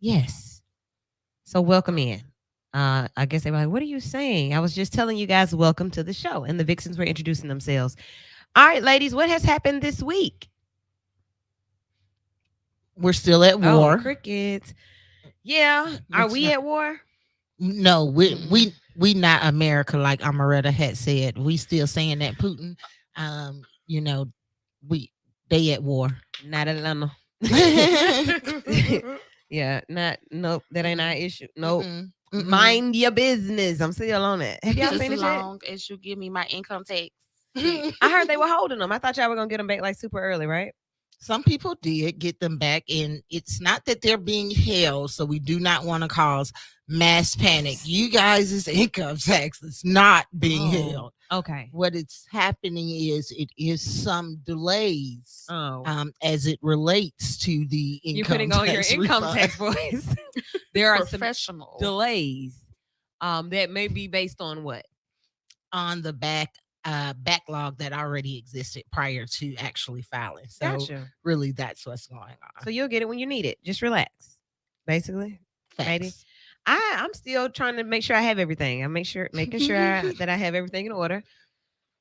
Yes. So welcome in. I guess they were like, "What are you saying?" I was just telling you guys, welcome to the show, and the Vixens were introducing themselves. All right, ladies, what has happened this week? We're still at Oh, war. crickets. Yeah, are It's we not. at war? No, we Mm-mm. we we not America like Amaretta had said. We still saying that Putin. You know, we they at war. Not Atlanta. Yeah, not nope. That ain't our Mm-mm. issue. Nope. Mm-mm. Mm-mm. Mind your business. I'm still on it. Have y'all Just seen as it yet? long as you give me my income tax. I heard they were holding them. I thought y'all were gonna get them back like super early, right? Some people did get them back, and it's not that they're being held. So we do not want to cause mass panic. You guys' income tax is not being held. Okay. What it's happening is it is some delays Oh. as it relates to the income You're putting on your tax income refund. tax voice. There are some Professional. delays. That may be based on what? on the backlog that already existed prior to actually filing. So Gotcha. really that's what's going on. So you'll get it when you need it. Just relax. Basically. Maybe. Facts. I'm still trying to make sure I have everything. I'm making sure that I have everything in order.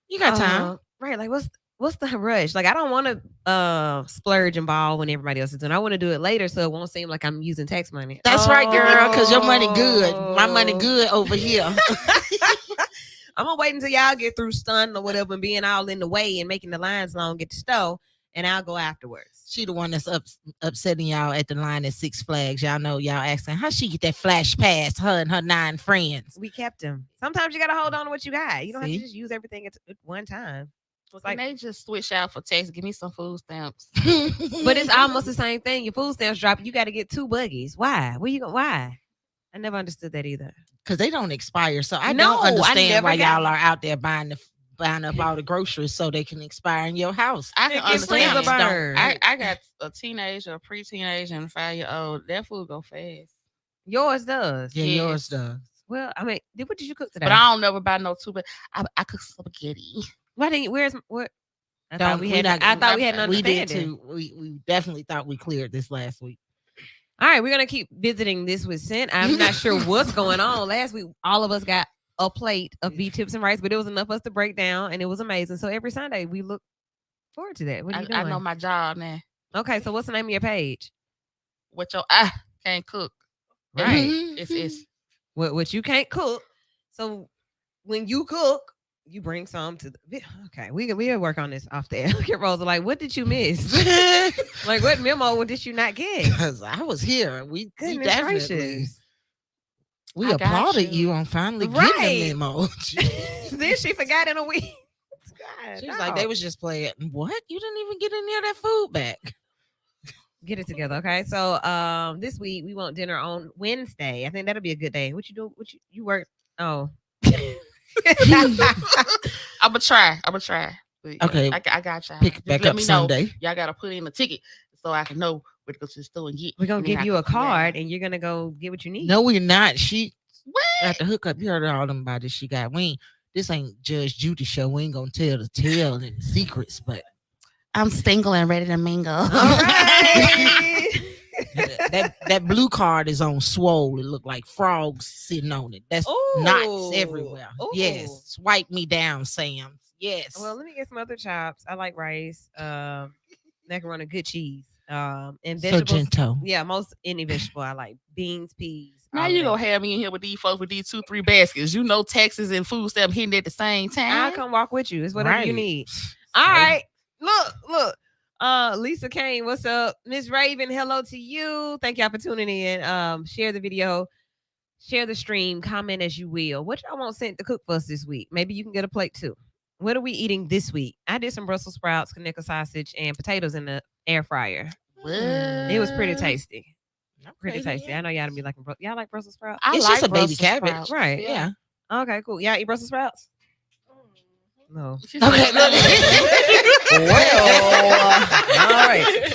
You got time. Right. Like what's the rush? Like I don't want to splurge and ball when everybody else is doing. I want to do it later so it won't seem like I'm using tax money. That's right, girl, because your money good. My money Oh. good over here. I'm gonna wait until y'all get through stun or whatever and being all in the way and making the lines long at the store, and I'll go afterwards. She the one that's upsetting y'all at the line at Six Flags. Y'all know y'all asking how she get that flash pass, her and her 9 friends. We kept him. Sometimes you gotta hold on to what you got. You don't have See? to just use everything at one time. Well, like- can they just switch out for tax? Give me some food stamps. But it's almost the same thing. Your food stamps drop. You got to get 2 buggies. Why? Where you go? Why? I never understood that either. Because they don't expire. So I No, don't I understand never why got- y'all are out there buying up all the groceries so they can expire in your house. I can It gets freezer understand. burn. I got a teenager, a pre-teenager, and a 5-year-old. That food go fast. Yours does. Yeah, Yes. yours does. Well, I mean, what did you cook today? But I don't never buy no two. But I cook spaghetti. Why didn't you? Where's what? I Don't- thought we we had. not- I thought we had an We did understanding. too. We definitely thought we cleared this last week. All right, we're gonna keep visiting this with Scent. I'm not sure what's going on. Last week, all of us got a plate of beef tips and rice, but it was enough for us to break down, and it was amazing. So every Sunday, we look forward to that. What are you doing? I know my job now. Okay, so what's the name of your page? What your can't cook. Right. It's What you can't cook. So when you cook, you bring some to the. Okay, we'll work on this off there. Look at Rosa. Like, what did you miss? Like, what memo did you not get? Because I was here. We Goodness definitely gracious. we I got applauded you. you on finally Right. getting a memo. Then she forgot in a week. God, She was like, they dog. was just playing. What? You didn't even get any of that food back. Get it together, okay? So this week we want dinner on Wednesday. I think that'll be a good day. What you do? What you work? Oh. I'ma try. But yeah, Okay. I got y'all. Pick Just back let up me know. Sunday. Y'all gotta put in a ticket so I can know where to go to the store and get. We're gonna and then give I you can a come back. card and you're gonna go get what you need. No, we're not. She What? at the hookup. You heard all them bodies she got. We ain't. This ain't Judge Judy show. We ain't gonna tell the tale and the secrets, but I'm single and ready to mingle. All right. that blue card is on swole. It look like frogs sitting on it. That's knots Ooh. everywhere. Ooh. Yes, swipe me down, Sam. Yes. Well, let me get some other chops. I like rice, macaroni, good cheese, and vegetables. Sargento. Yeah, most any vegetable I like. Beans, peas. Now all you of gonna that. have me in here with these folks with these 2-3 baskets. You know taxes and food stamp hitting at the same time. I'll come walk with you. It's whatever you Right. need. All right. Look. Lisa Kane, what's up? Miss Raven, hello to you. Thank y'all for tuning in. Share the video, share the stream, comment as you will. What y'all want sent to cook for us this week? Maybe you can get a plate too. What are we eating this week? I did some Brussels sprouts, Kaneka sausage, and potatoes in the air fryer. It was pretty tasty. Pretty Okay, tasty. yeah. I know y'all be liking. Y'all like Brussels sprouts? I It's like just a baby Brussels cabbage. sprouts. Right. Yeah. Okay, cool. Y'all eat Brussels sprouts? No. She said Okay, no. All right.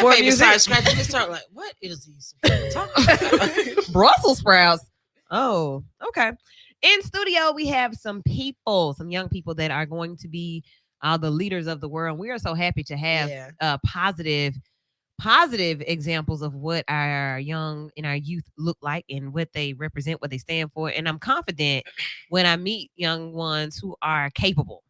More Baby music. started scratching his throat like, what is these talking about? Brussels sprouts. Oh, okay. In studio, we have some people, some young people that are going to be the leaders of the world. We are so happy to have Yeah. positive positive examples of what our young and our youth look like and what they represent, what they stand for. And I'm confident when I meet young ones who are capable.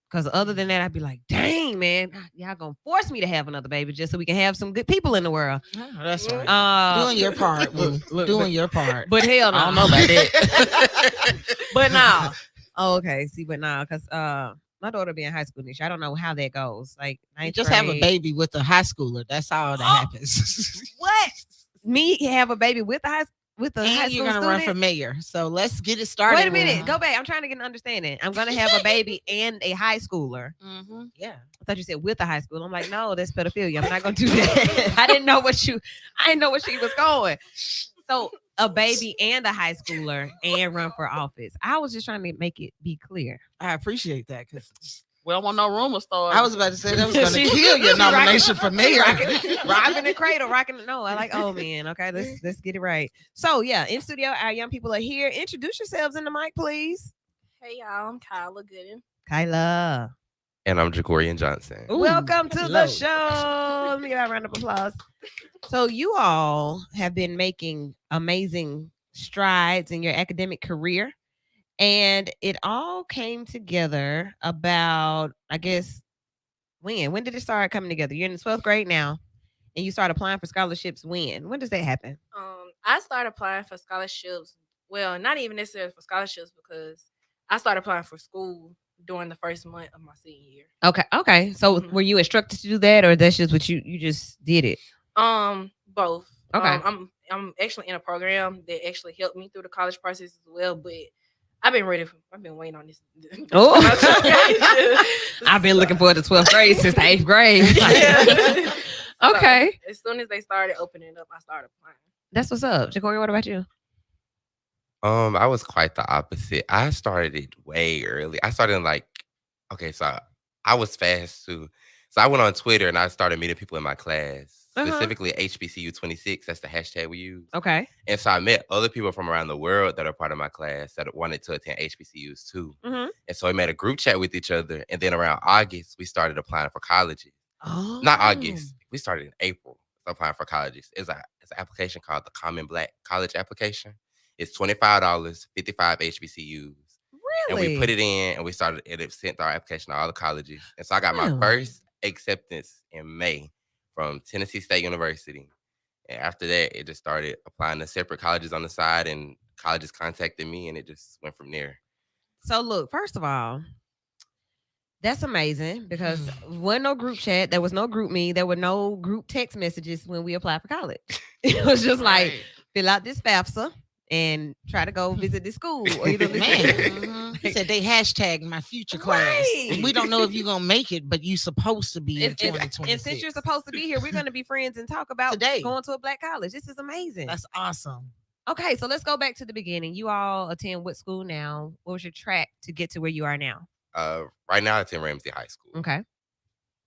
Because other than that, I'd be like, dang, man, y'all gonna force me to have another baby just so we can have some good people in the world. Oh, that's right. Uh, Doing your part, Boo. Doing your part. but hell no. I don't know about that. But no. Oh, okay. See, but no, because my daughter be in high school this year. I don't know how that goes. Like, You ninth just have a grade. baby with a high schooler. That's all that happens. What? Me have a baby with a high high And school you're gonna run for student? mayor. So let's get it started. Wait a with- minute. Go back. I'm trying to get an understanding. I'm gonna have a baby and a high schooler. Mm-hmm. Yeah. I thought you said with a high school. I'm like, no, that's pedophilia. I'm not gonna do that. I didn't know where she was going. So a baby and a high schooler and run for office. I was just trying to make it be clear. I appreciate that because We don't want no rumor story. I was about to say that was gonna She- kill your she rocking- nomination for mayor. Rocking the cradle, rocking the no. I like, oh man, okay, let's get it right. So yeah, in studio, our young people are here. Introduce yourselves in the mic, please. Hey y'all, I'm Kyla Gooden. Kyla. And I'm Jacorian Johnson. Ooh, Welcome to hello. the show. Let me give a round of applause. So you all have been making amazing strides in your academic career. And it all came together about, I guess, when did it start coming together? You're in the 12th grade now, and you start applying for scholarships when does that happen? I started applying for scholarships. Well, not even necessarily for scholarships because I started applying for school during the first month of my senior year. Okay. So Mhm. were you instructed to do that, or that's just what you just did it? Both. Okay. I'm actually in a program that actually helped me through the college process as well, but I've been waiting on this. Oh, I've been looking forward to 12th grade since the 8th grade. Yeah. Okay. So, as soon as they started opening up, I started applying. That's what's up. Jacory, what about you? I was quite the opposite. I started it way early. I started so I was fast too. So I went on Twitter and I started meeting people in my class, Uh-huh. specifically HBCU 26. That's the hashtag we use. Okay. And so I met other people from around the world that are part of my class that wanted to attend HBCUs too. Mhm. And so we made a group chat with each other. And then around August, we started applying for colleges. Oh. Not August. We started in April applying for colleges. It's an application called the Common Black College Application. It's $25, 55 HBCUs. And Really? we put it in and we started it sent our application to all the colleges. And so I got my Wow. first acceptance in May from Tennessee State University. And after that, it just started applying to separate colleges on the side and colleges contacted me and it just went from there. So look, first of all, that's amazing because wasn't no group chat, there was no group me, there were no group text messages when we applied for college. It was just like fill out this FAFSA and try to go visit this school or either Man. He said they hashtag my future class. Right. We don't know if you're gonna make it, but you supposed to be in And 2026. since you're supposed to be here, we're going to be friends and talk about Today. going to a black college. This is amazing. That's awesome. Okay, so let's go back to the beginning. You all attend what school now? What was your track to get to where you are now? Right now, it's in Ramsey High School. Okay.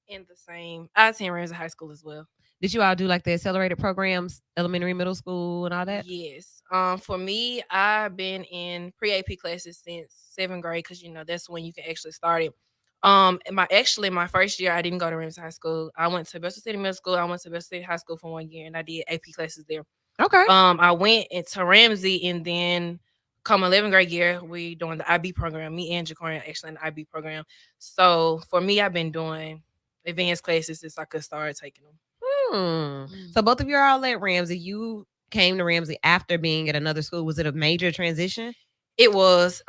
In the same, I attend Ramsey High School as well. Did you all do like the accelerated programs, elementary, middle school, and all that? Yes. For me, I've been in pre-AP classes since 7th grade because that's when you can actually start it. And my first year I didn't go to Ramsey High School. I went to Bethel City Middle School. I went to Bethel City High School for 1 year, and I did AP classes there. Okay. I went into Ramsey, and then come 11th grade year, we doing the IB program. Me and Jacorian are actually in the IB program. So for me, I've been doing advanced classes since I could start taking them. So both of you are all at Ramsey. You came to Ramsey after being at another school. Was it a major transition? It was.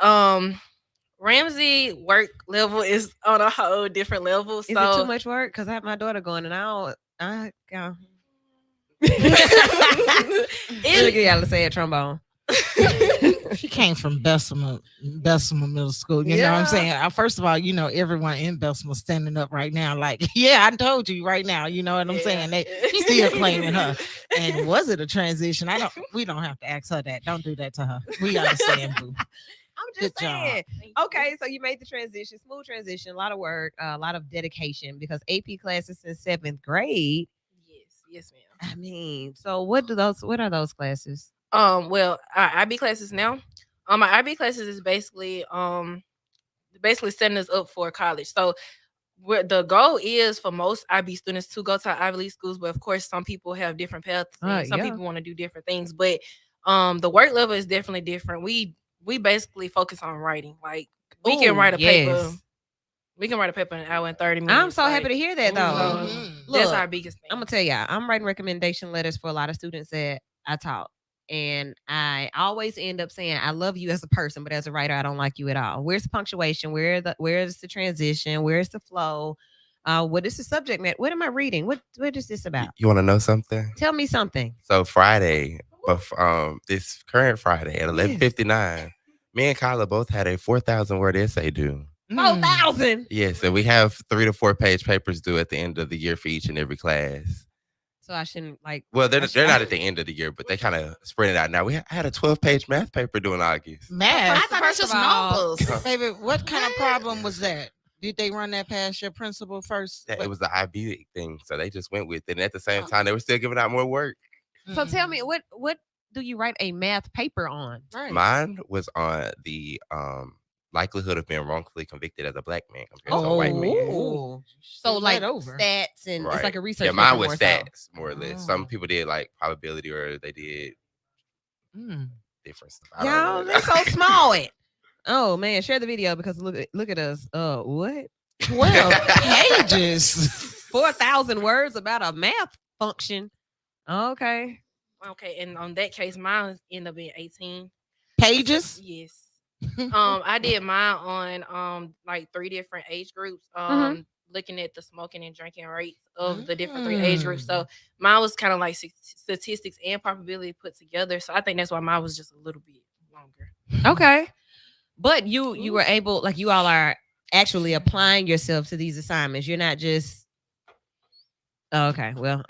Ramsey work level is on a whole different level. Is it too So much work? Because I have my daughter going, and I Look at y'all to say a trombone. She came from Bessemer Middle School. You know what I'm saying? First of all, everyone in Bessemer standing up right now, like, yeah, I told you right now. You know what I'm saying? They still claiming her. And was it a transition? We don't have to ask her that. Don't do that to her. We understand, boo. I'm Good just job. saying. Okay, so you made the transition, smooth transition, a lot of work, a lot of dedication because AP classes since 7th grade. Yes, ma'am. I mean, so what are those classes? Well, our IB classes now. My IB classes is basically setting us up for college. So Where the goal is for most IB students to go to Ivy League schools, but of course, some people have different paths. And some Yeah. people want to do different things, but the work level is definitely different. We basically focus on writing. Like we can Ooh, write a paper. yes. We can write a paper in an hour and 30 minutes. I'm so happy to hear that, though. Mhm. That's Look, our biggest thing. I'm gonna tell y'all, I'm writing recommendation letters for a lot of students that I taught. And I always end up saying, I love you as a person, but as a writer, I don't like you at all. Where's the punctuation? Where's the transition? Where's the flow? What is the subject matter? What am I reading? What is this about? You want to know something? Tell me something. So Friday, this current Friday at 11:59, me and Kyla both had a 4,000 word essay due. 4,000. Yes, and we have 3 to 4 page papers due at the end of the year for each and every class. So I shouldn't like. Well, they're not at the end of the year, but they kind of spread it out. Now I had a 12-page math paper due in August. Math. First of all, Baby, what kind of problem was that? Did they run that past your principal first? It was the IB thing, so they just went with it. And at the same time, they were still giving out more work. so tell me, what do you write a math paper on? Right. Mine was on the likelihood of being wrongfully convicted as a black man compared to a white man. Oh. So Shoot like that over. stats and it's like a research. Yeah, mine paper was more so. stats more or less. Oh. Some people did like probability, or they did Mm. different stuff. I Y'all, don't know. they're so small. Oh man, share the video because look at us. What? 12 pages. 4,000 words about a math function. Okay. Okay, and on that case, mine ended up being 18 Pages? Yes. I did mine on like 3 different age groups. Looking at the smoking and drinking rates of the different 3 age groups. So mine was kind of like statistics and probability put together. So I think that's why mine was just a little bit longer. Okay. But you were able, like, you all are actually applying yourself to these assignments. You're not just okay. Well,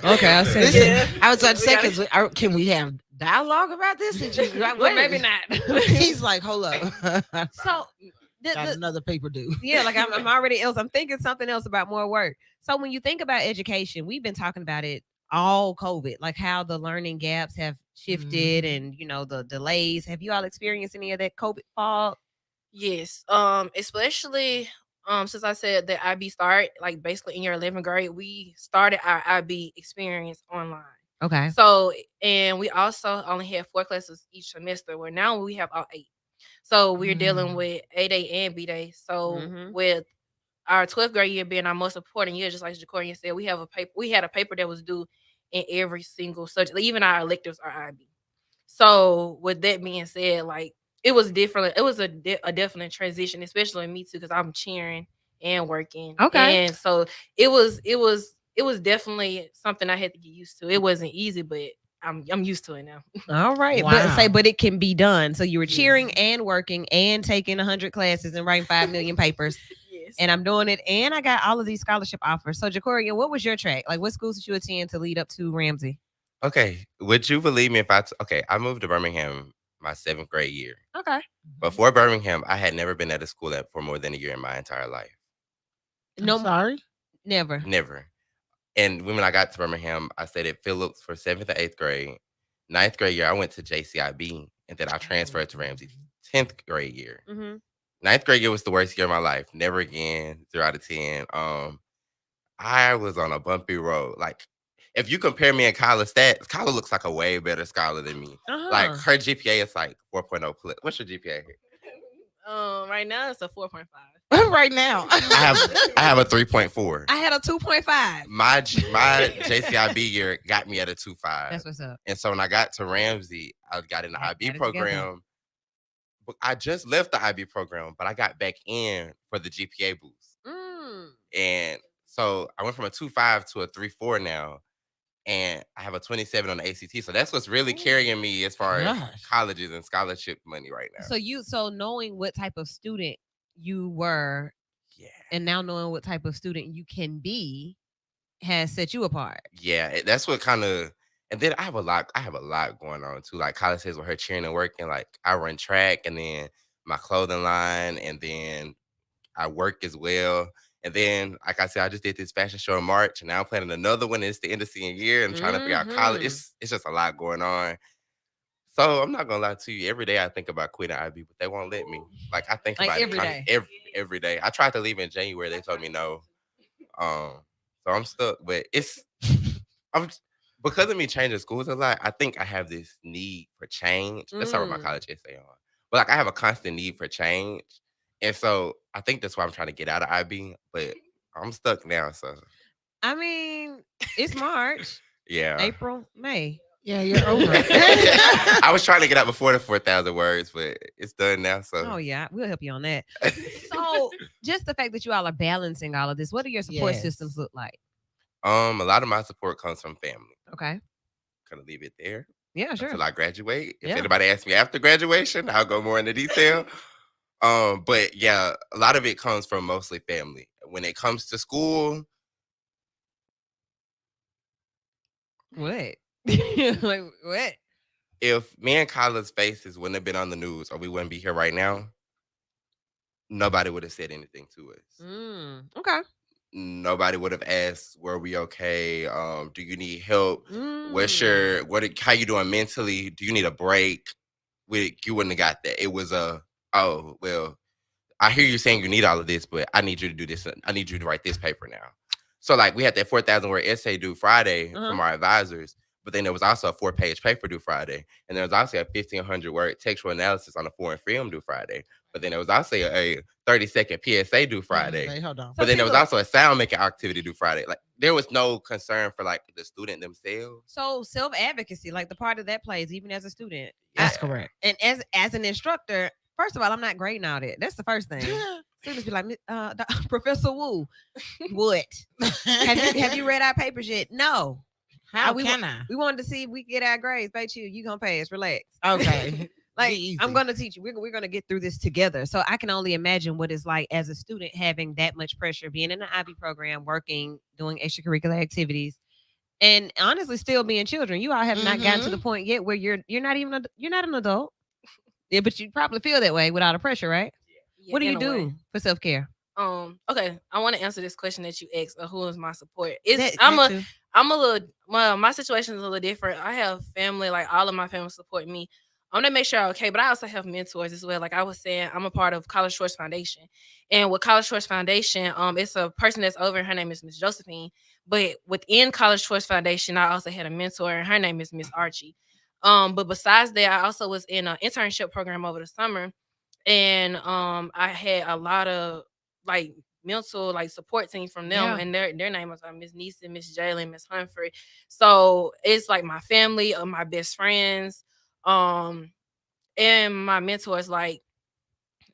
okay. I'll say Listen, I was about to say, can we have dialogue about this? well, maybe not. He's like, hold up. So Got another paper due. yeah, like I'm already else. I'm thinking something else about more work. So when you think about education, we've been talking about it all COVID, like how the learning gaps have shifted and the delays. Have you all experienced any of that COVID fog? Yes. Especially since I said that IB start like basically in your 11th grade, we started our IB experience online. Okay. So and we also only had 4 classes each semester, where now we have all 8. So we're dealing with A Day and B Day. So with our 12th grade year being our most important year, just like Jacorian said, we had a paper that was due in every single subject. Even our electives are IB. So with that being said, like it was different. It was a definite transition, especially me too, because I'm cheering and working. Okay. And so it was definitely something I had to get used to. It wasn't easy, but I'm used to it now. All right. Wow. But it can be done. So you were cheering and working and taking 100 classes and writing 5 million papers. Yes. And I'm doing it. And I got all of these scholarship offers. So Jacorian, what was your track? Like what schools did you attend to lead up to Ramsey? Okay, would you believe me if I moved to Birmingham my 7th grade year. Okay. Before Birmingham, I had never been at a school for more than a year in my entire life. No, Sorry. never. Never. And when I got to Birmingham, I stayed at Phillips for 7th and 8th grade. 9th grade year, I went to JCIB, and then I transferred to Ramsey 10th grade year. 9th grade year was the worst year of my life. Never again, 0 out of 10. I was on a bumpy road. Like, if you compare me and Kyla's stats, Kyla looks like a way better scholar than me. Like, her GPA is like 4.0. What's your GPA? Right now it's a 4.5. Right now. I have a 3.4. I had a 2.5. My JCIB year got me at a 2.5. That's what's up. And so when I got to Ramsey, I got in the IB program. But I just left the IB program, but I got back in for the GPA boost. And so I went from a 2.5 to a 3.4 now. And I have a 27 on the ACT. So that's what's really carrying me as far as colleges and scholarship money right now. So knowing what type of student you were, and now knowing what type of student you can be has set you apart. Yeah, that's what kind of, and then I have a lot going on too. Like Kyla says with her cheering and working, like I run track and then my clothing line, and then I work as well. And then, like I said, I just did this fashion show in March, and now I'm planning another one. It's the end of senior year. I'm trying to figure out college. It's just a lot going on. So I'm not gonna lie to you. Every day I think about quitting IB, but they won't let me. Like I think Like about every it day. every day. I tried to leave in January. They told me no. So I'm stuck. But I'm because of me changing schools a lot. I think I have this need for change. That's not what my Mm. college essay on. But like I have a constant need for change, and so I think that's why I'm trying to get out of IB. But I'm stuck now. So I mean, it's March, yeah. April, May. Yeah, you're over it. I was trying to get out before the 4,000 words, but it's done now. So Oh yeah, we'll help you on that. So just the fact that you all are balancing all of this, what do your support Yes. systems look like? a lot of my support comes from family. Okay. Gonna leave it there Yeah, sure. until I graduate. If Yeah. anybody asks me after graduation, I'll go more into detail. But yeah, a lot of it comes from mostly family. When it comes to school, What? Like what? if me and Kyla's faces wouldn't have been on the news or we wouldn't be here right now, nobody would have said anything to us. Okay. Nobody would have asked, "Were we okay? Do you need help? What's Mm. your how you doing mentally? Do you need a break?" You wouldn't have got that. It was oh well, I hear you saying you need all of this, but I need you to do this. I need you to write this paper now. So like we had that 4,000 word essay due Friday Uh-huh. from our advisors, but then there was also a 4-page paper due Friday, and there was also a 1,500 word textual analysis on a foreign film due Friday. But then there was also a 30-second PSA due Friday. Wait, hold on. But then there was people- also a sound making activity due Friday. Like there was no concern for like the student themselves. So self advocacy, like the part of that plays, even as a student, That's Yeah. correct. and as an instructor. First of all, I'm not grading all that. That's the first thing. Students be like, Professor Wu, what? Have you read our papers yet? No. How we can I? We wanted to see if we get our grades. Bet you gonna pass. Relax. Okay. Like Be I'm easy. gonna teach you. We're gonna get through this together. So I can only imagine what it's like as a student having that much pressure, being in an IB program, working, doing extracurricular activities, and honestly still being children. You all have not gotten to the point yet where you're not even you're not an adult. Yeah, but you probably feel that way without the pressure, right? Yeah, What do you in a way. do for self care? Okay, I want to answer this question that you asked. Who is my support? I'm a little. Well, my situation is a little different. I have family, like all of my family support me. I'm gonna make sure I'm okay, but I also have mentors as well. Like I was saying, I'm a part of College Shorts Foundation, and with College Shorts Foundation, it's a person that's over. Her name is Miss Josephine. But within College Shorts Foundation, I also had a mentor, and her name is Miss Archie. But besides that, I also was in an internship program over the summer, and I had a lot of like mental like support team from them, Yeah. and their name was Miss Neeson, Miss Jalen, Miss Humphrey. So it's like my family, my best friends, and my mentors. Like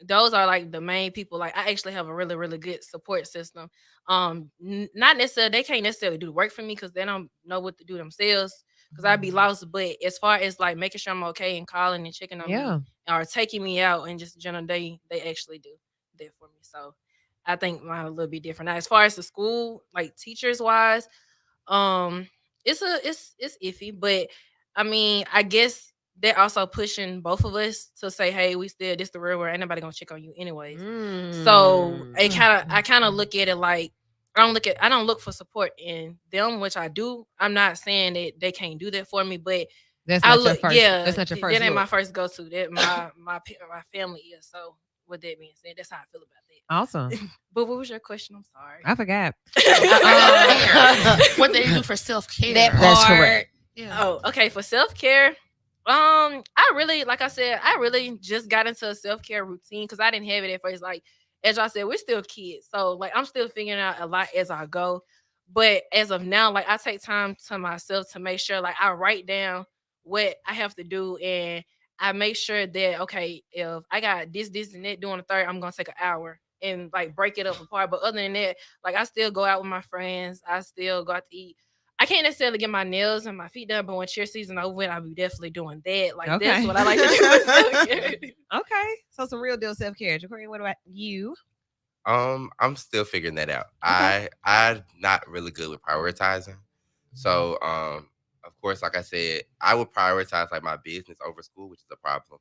those are like the main people. Like I actually have a really really good support system. Not necessarily they can't necessarily do the work for me because they don't know what to do themselves. Because I'd be lost, but as far as like making sure I'm okay and calling and checking on Yeah. me or taking me out and just general, they actually do that for me. So I think mine a little bit different. Now, as far as the school, like teachers wise, it's iffy, but I mean, I guess they're also pushing both of us to say, hey, we still this the real world. Ain't nobody gonna check on you anyways. So I kind of look at it like I don't look for support in them, which I do. I'm not saying that they can't do that for me, but That's I not your look, first. yeah, That's not your first. That ain't my look. first go to. That my family is. So with that being said, that's how I feel about that. Awesome. But what was your question? I'm sorry. I forgot. What they do for self care? That's correct. Yeah. Oh, okay. For self care, I really, like I said, I really just got into a self care routine because I didn't have it at first. Like as y'all said, we're still kids, so like I'm still figuring out a lot as I go. But as of now, like I take time to myself to make sure, like I write down what I have to do, and I make sure that okay, if I got this, and that doing the third, I'm gonna take an hour and like break it up apart. But other than that, like I still go out with my friends. I still go out to eat. I can't necessarily get my nails and my feet done, but when cheer season over, I'll be definitely doing that. Like Okay. that's what I like to do. with self-care. Okay. So some real deal self care. Jaquarian, what about you? I'm still figuring that out. I'm not really good with prioritizing. So of course, like I said, I would prioritize like my business over school, which is a problem.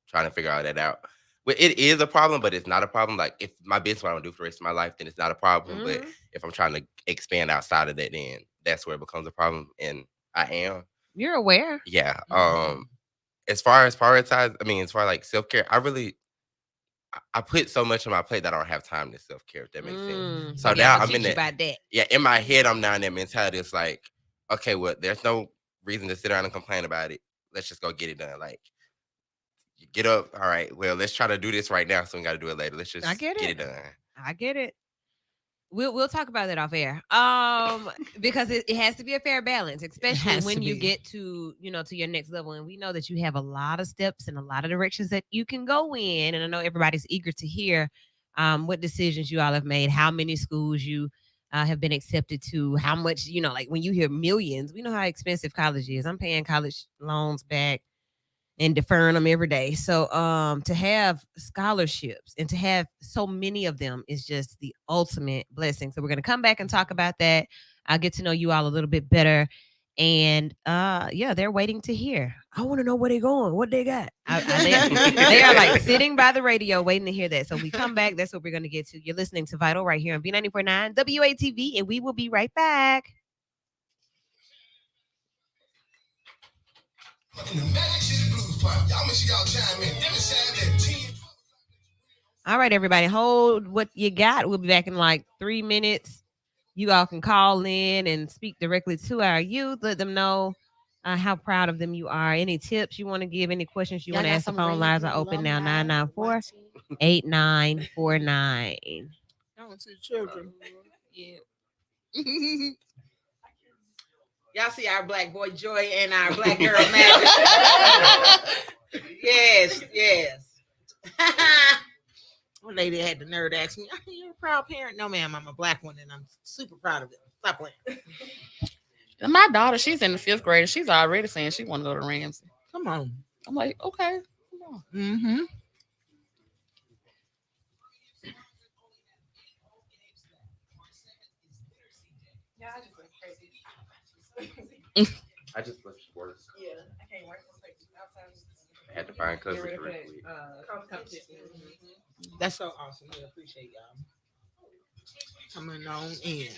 Trying to figure all that out. But it is a problem, but it's not a problem. Like if my business what I want to do for the rest of my life, then it's not a problem. But if I'm trying to expand outside of that, then that's where it becomes a problem. And I am. You're aware. Yeah. As far as prioritize, I mean, as far as like self care, I really I put so much on my plate that I don't have time to self-care, if that makes sense. So yeah, now I'll I'm teach in you that. about that. Yeah, in my head, I'm now in that mentality. It's like, okay, well, there's no reason to sit around and complain about it. Let's just go get it done. Like, you get up. All right, well, let's try to do this right now, so we got to do it later. Let's just get get it. it done. I get it. We'll talk about that off air. Because it has to be a fair balance, especially has when to you be. get to, to your next level. And we know that you have a lot of steps and a lot of directions that you can go in. And I know everybody's eager to hear what decisions you all have made, how many schools you have been accepted to, how much, like when you hear millions, we know how expensive college is. I'm paying college loans back and deferring them every day. So to have scholarships and to have so many of them is just the ultimate blessing. So we're going to come back and talk about that. I'll get to know you all a little bit better. And yeah, they're waiting to hear. I want to know where they're going, what they got. They are like sitting by the radio waiting to hear that. So we come back. That's what we're going to get to. You're listening to Vital right here on B94.9 WATV, and we will be right back. All right, everybody, hold what you got. We'll be back in like 3 minutes. You all can call in and speak directly to our youth. Let them know how proud of them you are. Any tips you want to give, any questions you want to ask, the phone lines are open now. 994-8949. Going to the children. Yeah. Y'all see our black boy Joy and our black girl Maverick. Yes. One lady had the nerve to ask me, "Are you a proud parent?" No, ma'am, I'm a black one and I'm super proud of it. Stop playing. My daughter, she's in the 5th grade. She's already saying she want to go to Ramsey. Come on. I'm like, okay. Come on. Mm-hmm. I just left sports. Yeah, I can't wait I had to find coverage really quick. That's so awesome. We appreciate y'all coming on in.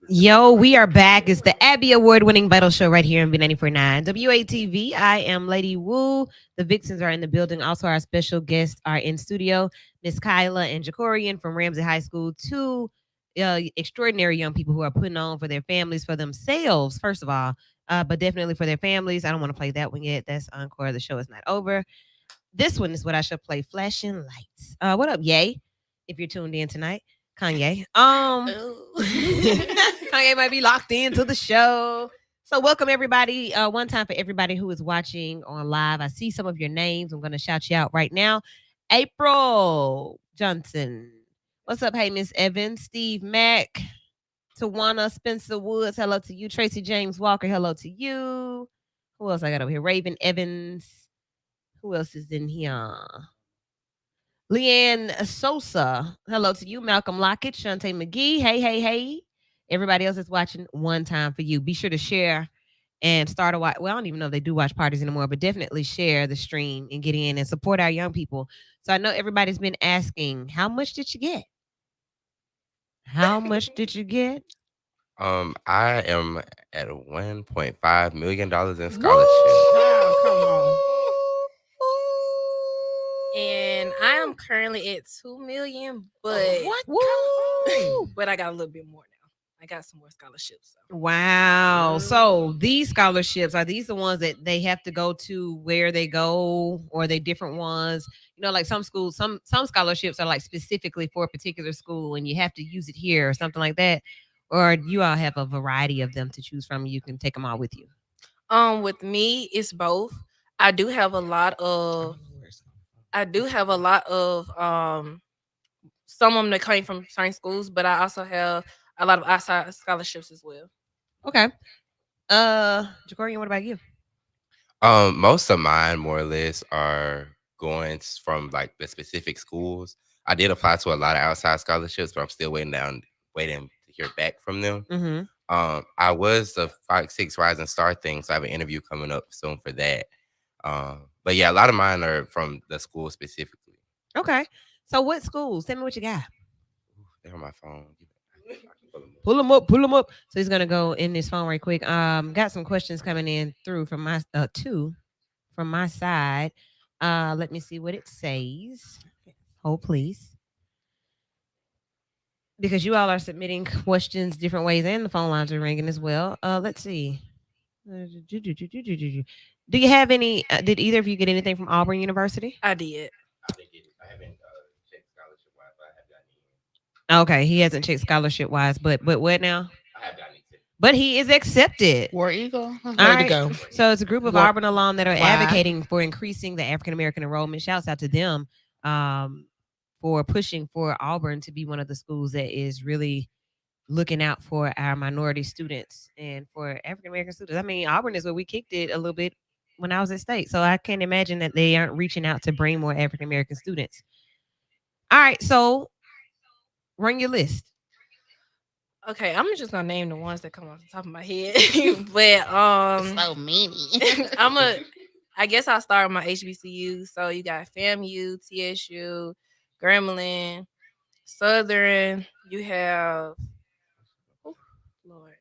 Yo, we are back. It's the Abby Award-winning Vital Show right here on B94.9 WATV. I am Lady Wu. The Vixens are in the building. Also, our special guests are in studio. Miss Kyla and Jacorian from Ramsey High School. Two extraordinary young people who are putting on for their families, for themselves, first of all, but definitely for their families. I don't want to play that one yet. That's encore. The show is not over. This one is what I should play. Flashing Lights. What up, Ye? If you're tuned in tonight. Kanye. Kanye might be locked into the show. So welcome everybody. One time for everybody who is watching on live. I see some of your names. I'm going to shout you out right now. April Johnson. What's up? Hey, Miss Evans. Steve Mack. Tawana Spencer Woods. Hello to you. Tracy James Walker. Hello to you. Who else I got over here? Raven Evans. Who else is in here? Leanne Sosa. Hello to you. Malcolm Lockett. Shantae McGee. Hey. Everybody else is watching. One time for you. Be sure to share and start a watch. Well, I don't even know if they do watch parties anymore, but definitely share the stream and get in and support our young people. So I know everybody's been asking, how much did you get? How much did you get? I am at $1.5 million in scholarship. Oh, come on. And I am currently at 2 million, but but I got a little bit more now. I got some more scholarships. So. Wow. So these scholarships, are these the ones that they have to go to where they go, or are they different ones? You know, like some schools, some scholarships are like specifically for a particular school and you have to use it here or something like that. Or you all have a variety of them to choose from. You can take them all with you. With me, it's both. I do have a lot of some of them that came from certain schools, but I also have a lot of outside scholarships as well. Okay. Jacorian, what about you? Most of mine more or less are going from like the specific schools. I did apply to a lot of outside scholarships, but I'm still waiting to hear back from them. Mm-hmm. I was the 5-6 Rising Star thing, so I have an interview coming up soon for that. But yeah, a lot of mine are from the school specifically. Okay. So what schools? Tell me what you got. They're on my phone. Pull them up. Pull them up. So he's gonna go in this phone right quick. Got some questions coming in through from my from my side. Let me see what it says. Hold please. Because you all are submitting questions different ways and the phone lines are ringing as well. Let's see. Do you have any? Did either of you get anything from Auburn University? I did. I haven't checked scholarship wise, but I have gotten Okay, he hasn't checked scholarship wise, but what now? I have gotten it. But he is accepted. War Eagle. All Way to right. go. So it's a group of What- Auburn alum that are Why? advocating for increasing the African American enrollment. Shouts out to them for pushing for Auburn to be one of the schools that is really looking out for our minority students and for African American students. I mean, Auburn is where we kicked it a little bit when I was at state. So I can't imagine that they aren't reaching out to bring more African American students. All right, so run your list. Okay, I'm just gonna name the ones that come off the top of my head. But So many. I guess I'll start with my HBCU. So you got FAMU, TSU, Grambling, Southern. You have Lord.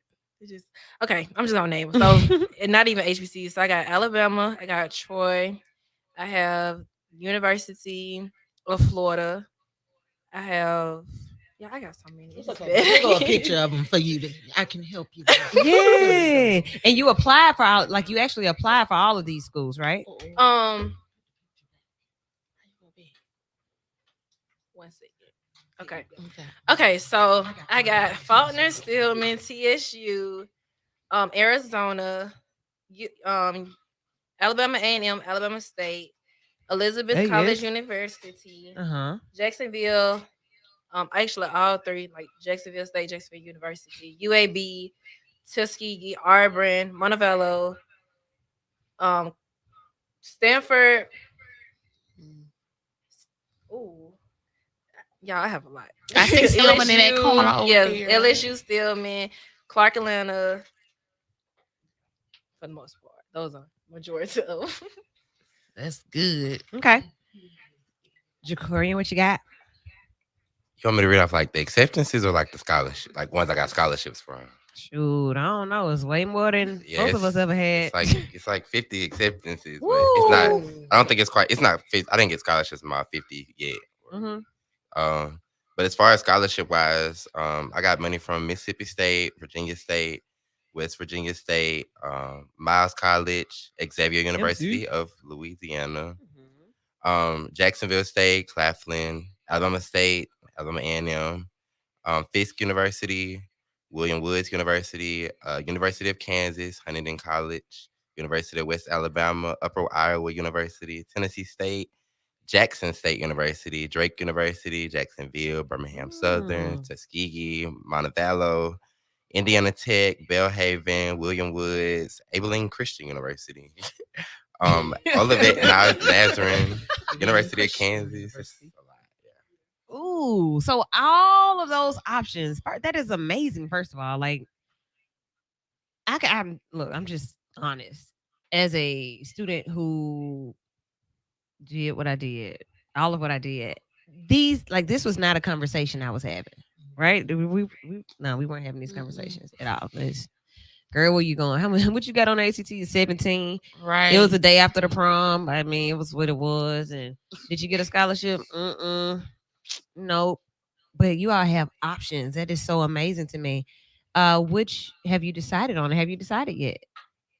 Okay, I'm just gonna name them. So and not even HBCU. So I got Alabama, I got Troy, I have University of Florida, I have I got so many. It's okay. We'll go a picture of them for you. I can help you. Yeah. And you applied for you actually applied for all of these schools, right? 1 second. Okay. Okay, so I got Faulkner, Stillman, TSU, Arizona, Alabama A&M, Alabama State, Elizabeth Hey, College yes. University, Uh-huh. Jacksonville, actually all three, like Jacksonville State, Jacksonville University, UAB, Tuskegee, Auburn, Montevallo, Stanford. Ooh. Y'all, I have a lot. I see Stillman in that corner over Yes, there. LSU, Stillman, Clark Atlanta. For the most part, those are majority of. That's good. Okay. Jacorian, what you got? You want me to read off like the acceptances or like the scholarship, like ones I got scholarships from? Shoot, I don't know. It's way more than Yeah, both of us ever had. It's like 50 acceptances, but it's not. I don't think it's quite. It's not. I didn't get scholarships in my 50 yet. Mhm. But as far as scholarship wise, I got money from Mississippi State, Virginia State, West Virginia State, Miles College, Xavier University of Louisiana, Jacksonville State, Claflin, Alabama State, Alabama A&M, Fisk University, William Woods University, University of Kansas, Huntington College, University of West Alabama, Upper Iowa University, Tennessee State, Jackson State University, Drake University, Jacksonville, Birmingham Southern, Tuskegee, Montevallo, Indiana Tech, Belhaven, William Woods, Abilene Christian University, Olivet Nazarene, University of Kansas. It's a lot, yeah. Ooh, so all of those options. That is amazing. First of all, like I'm just honest. As a student who did what I did, all of what I did, this was not a conversation I was having. Right? We weren't having these conversations at all. It's, girl, where you going? What you got on the ACT? 17. Right. It was the day after the prom. I mean, it was what it was. And did you get a scholarship? Nope. But you all have options. That is so amazing to me. Which have you decided on? Have you decided yet?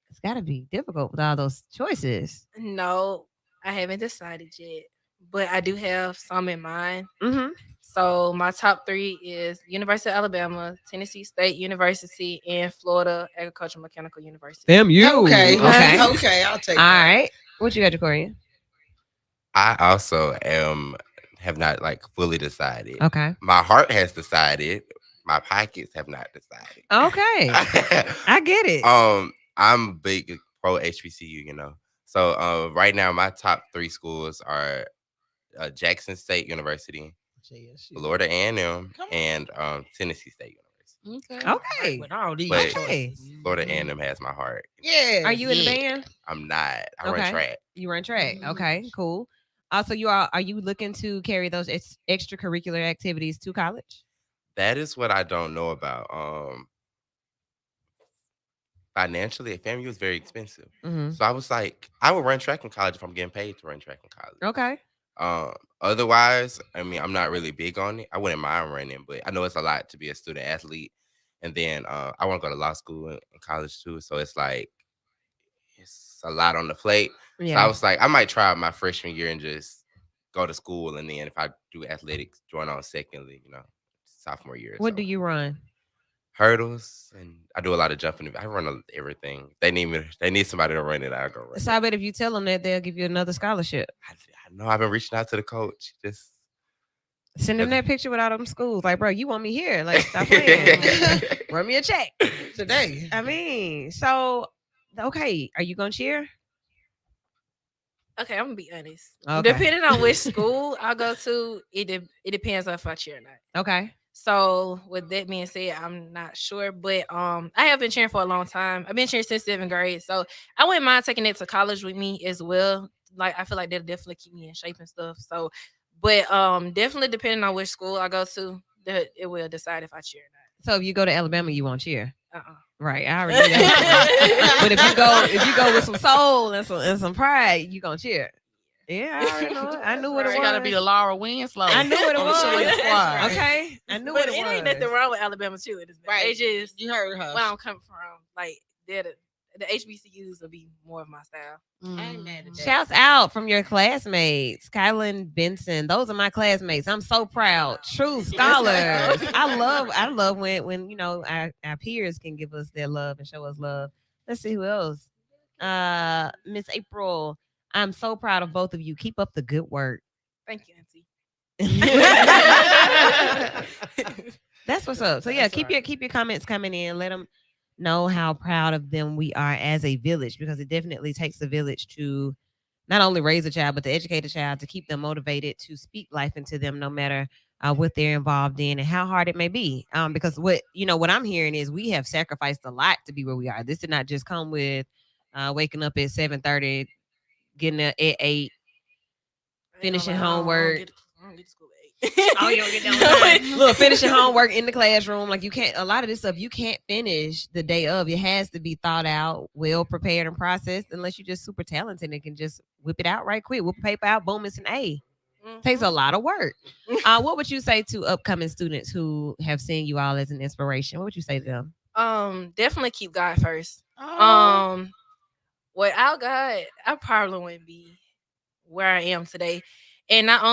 It's got to be difficult with all those choices. No, I haven't decided yet, but I do have some in mind. Mm-hmm. So my top three is University of Alabama, Tennessee State University, and Florida Agricultural Mechanical University. FAMU. Okay. Okay. Okay. I'll take All that. right. What you got, Jacorian? I also have not like fully decided. Okay. My heart has decided. My pockets have not decided. Okay. I get it. I'm big pro HBCU, So right now, my top 3 schools are Jackson State University, JSU. Florida A&M, Come on. and Tennessee State University. Okay. Okay. With all these But choices. Florida A&M has my heart. Yeah. Are you in the yeah. band? I'm not. I run Okay. track. You run track. Mhm. Okay, cool. Also, are you looking to carry those extracurricular activities to college? That is what I don't know about. Financially, FAMU is very expensive. Mm-hmm. So I was like, I would run track in college if I'm getting paid to run track in college. Okay. Otherwise, I mean, I'm not really big on it. I wouldn't mind running, but I know it's a lot to be a student athlete. And then I want to go to law school in college too. So it's like, it's a lot on the plate. So I Yeah. was like, I might try out my freshman year and just go to school. And then if I do athletics, join on secondly, sophomore year. What do you run? Hurdles, and I do a lot of jumping. I run everything. They need somebody to run it. I'll go run So it. I bet if you tell them that, they'll give you another scholarship. I know I've been reaching out to the coach. Just Send them that picture with all them schools. Like, bro, you want me here? Like, stop playing. Run me a check. Today. I mean, so okay, are you gonna cheer? Okay, I'm gonna be honest. Okay. Depending on which school I go to, it depends on if I cheer or not. Okay. So with that being said, I'm not sure, but I have been cheering for a long time. I've been cheering since 7th grade, so I wouldn't mind taking it to college with me as well. Like I feel like that'll definitely keep me in shape and stuff. So, but definitely depending on which school I go to, it will decide if I cheer or So if you go to Alabama, you won't cheer. not. Right. I already knew that. But if you go with some soul and some pride, you gonna cheer. Yeah, I already know it. I knew what it It was. gotta be the Laura Winslow. I knew what it on the was. cheerleading squad. Okay. I knew But what it it was. ain't nothing wrong with Alabama cheerleaders. Right. They just You heard her. where I'm coming from. Like they're the HBCUs will be more of my style. I ain't mad at that. Shouts out from your classmates, Kylan Benson. Those are my classmates. I'm so proud. True scholars. I love when our peers can give us their love and show us love. Let's see who else. Miss April. I'm so proud of both of you. Keep up the good work. Thank you, Auntie. That's what's up. So yeah, That's keep right. your comments coming in. Let them know how proud of them we are as a village, because it definitely takes a village to not only raise a child but to educate a child, to keep them motivated, to speak life into them, no matter what they're involved in and how hard it may be. Because what I'm hearing is we have sacrificed a lot to be where we are. This did not just come with waking up at 7:30, getting up at 8. Finishing homework. I don't get to school at 8. Oh, you don't get down time. Look, finishing homework in the classroom. Like you can't, a lot of this stuff you can't finish the day of. It has to be thought out, well prepared and processed, unless you're just super talented and can just whip it out right quick. Whip the paper out, boom, it's an A. Takes a lot of work. What would you say to upcoming students who have seen you all as an inspiration? What would you say to them? Definitely keep God first. Oh. Without God, I probably wouldn't be where I am today. And not